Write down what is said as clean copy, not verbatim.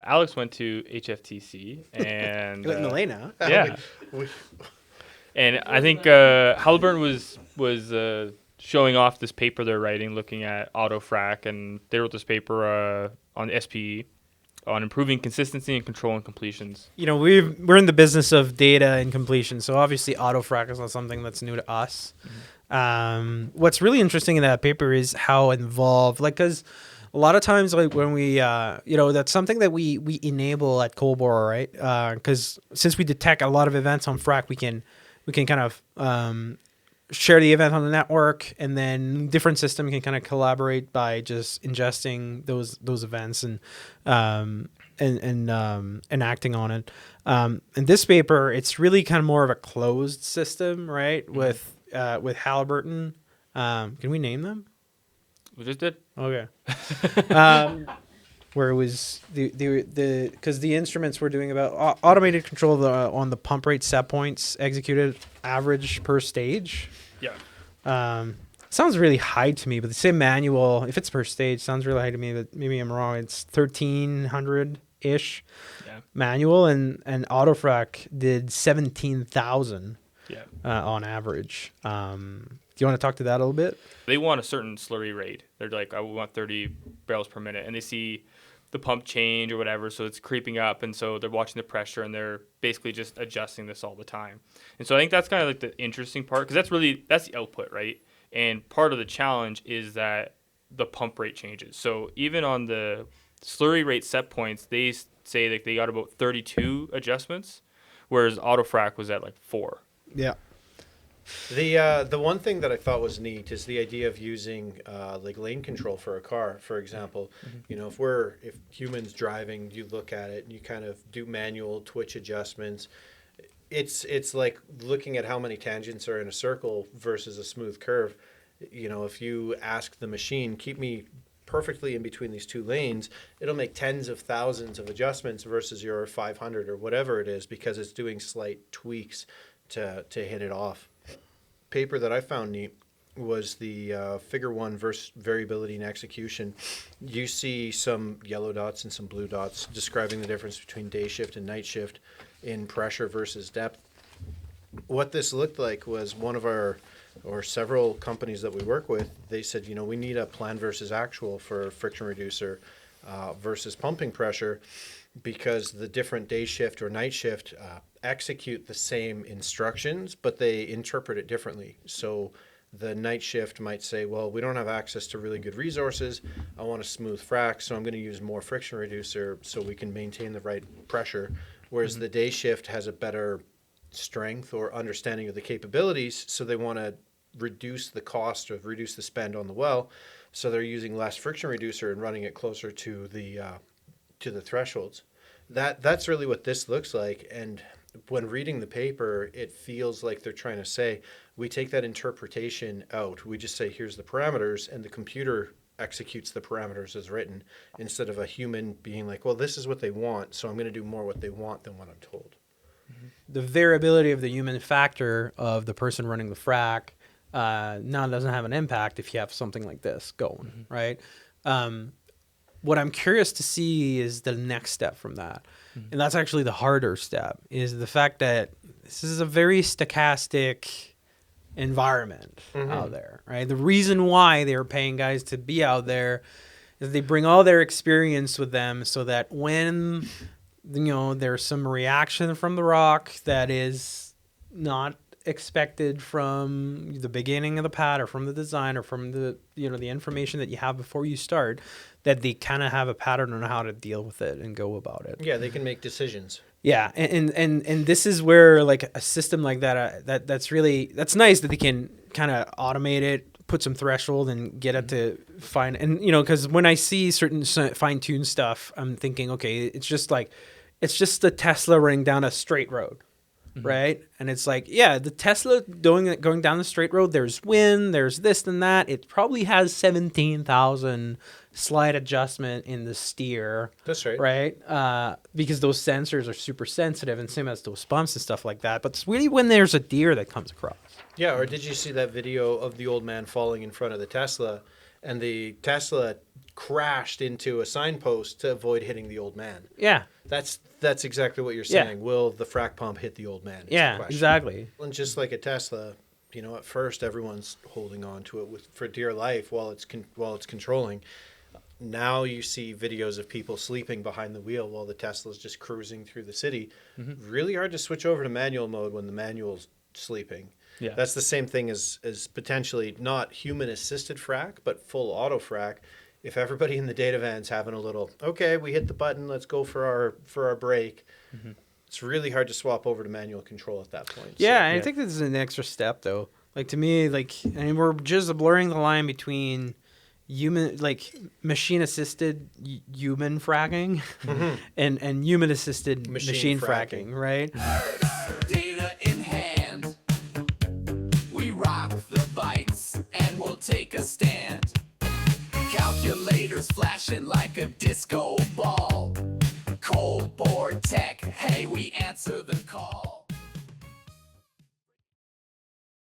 Alex went to HFTC, and You went in the lane, huh? yeah, and I think Halliburton was showing off this paper they're writing, looking at AutoFrac, and they wrote this paper on SPE on improving consistency and control in completions. You know, we're in the business of data and completion, so obviously AutoFrac is not something that's new to us. What's really interesting in that paper is how involved, like, because a lot of times, like when we, that's something that we enable at Colbor, right? Because since we detect a lot of events on Frac, we can kind of share the event on the network, and then different systems can kind of collaborate by just ingesting those events and acting on it. In this paper, it's really kind of more of a closed system, right? With Halliburton. Can we name them? We just did. Okay. Where it was because the instruments were doing about automated control on the pump rate set points executed average per stage. Yeah. Sounds really high to me, but the same manual, if it's per stage, sounds really high to me, but maybe I'm wrong. It's 1,300-ish manual, and AutoFrac did 17,000 on average. Do you want to talk to that a little bit? They want a certain slurry rate. They're like, I want 30 barrels per minute, and they see the pump change or whatever, so it's creeping up, and so they're watching the pressure, and they're basically just adjusting this all the time. And so I think that's kind of like the interesting part, because that's the output, right? And part of the challenge is that the pump rate changes. So even on the slurry rate set points, they say that they got about 32 adjustments, whereas AutoFrac was at like 4. Yeah. The one thing that I thought was neat is the idea of using like lane control for a car, for example. You know, if humans driving, you look at it and you kind of do manual twitch adjustments. It's like looking at how many tangents are in a circle versus a smooth curve. You know, if you ask the machine, keep me perfectly in between these two lanes, it'll make tens of thousands of adjustments versus your 500 or whatever it is, because it's doing slight tweaks to hit it off. Paper that I found neat was the figure 1 versus variability in execution. You see some yellow dots and some blue dots describing the difference between day shift and night shift in pressure versus depth. What this looked like was one of our, or several companies that we work with, they said, you know, we need a plan versus actual for friction reducer versus pumping pressure, because the different day shift or night shift execute the same instructions, but they interpret it differently. So the night shift might say, well, we don't have access to really good resources. I want a smooth frac, so I'm going to use more friction reducer so we can maintain the right pressure. Whereas the day shift has a better strength or understanding of the capabilities, so they want to reduce the cost or reduce the spend on the well. So they're using less friction reducer and running it closer to the thresholds. That's really what this looks like. And when reading the paper, it feels like they're trying to say, we take that interpretation out. We just say, here's the parameters, and the computer executes the parameters as written, instead of a human being like, well, this is what they want, so I'm going to do more what they want than what I'm told. The variability of the human factor of the person running the frac now doesn't have an impact if you have something like this going, right? What I'm curious to see is the next step from that. And that's actually the harder step, is the fact that this is a very stochastic environment out there, right? The reason why they're paying guys to be out there is they bring all their experience with them, so that when, you know, there's some reaction from the rock that is not expected from the beginning of the pad or from the design or from the, you know, the information that you have before you start, that they kind of have a pattern on how to deal with it and go about it. Yeah, they can make decisions. Yeah, and this is where, like, a system like that, that's nice that they can kind of automate it, put some threshold, and get it to find. And, you know, because when I see certain fine-tuned stuff, I'm thinking, okay, it's just the Tesla running down a straight road. Right? And it's like, yeah, the Tesla going down the straight road, there's wind, there's this and that. It probably has 17,000 slide adjustment in the steer. That's right. Right? Because those sensors are super sensitive, and same as those pumps and stuff like that. But it's really when there's a deer that comes across. Yeah, or did you see that video of the old man falling in front of the Tesla? and the Tesla crashed into a signpost to avoid hitting the old man. Yeah. That's exactly what you're saying. Will the frac pump hit the old man? Yeah, exactly. And just like a Tesla, you know, at first everyone's holding on to it for dear life while it's controlling. Now you see videos of people sleeping behind the wheel while the Tesla's just cruising through the city. Really hard to switch over to manual mode when the manual's sleeping. Yeah. That's the same thing as potentially not human assisted frac, but full AutoFrac. If everybody in the data van's having a little, okay, we hit the button, let's go for our break. It's really hard to swap over to manual control at that point. Yeah, and I think this is an extra step though. Like to me, like, I mean, we're just blurring the line between human, like machine assisted human fracking and human assisted machine fracking, right? Data in hand, we rock the bytes and we'll take a stand. Calculators flashing like a disco ball. Cold board tech, hey, we answer the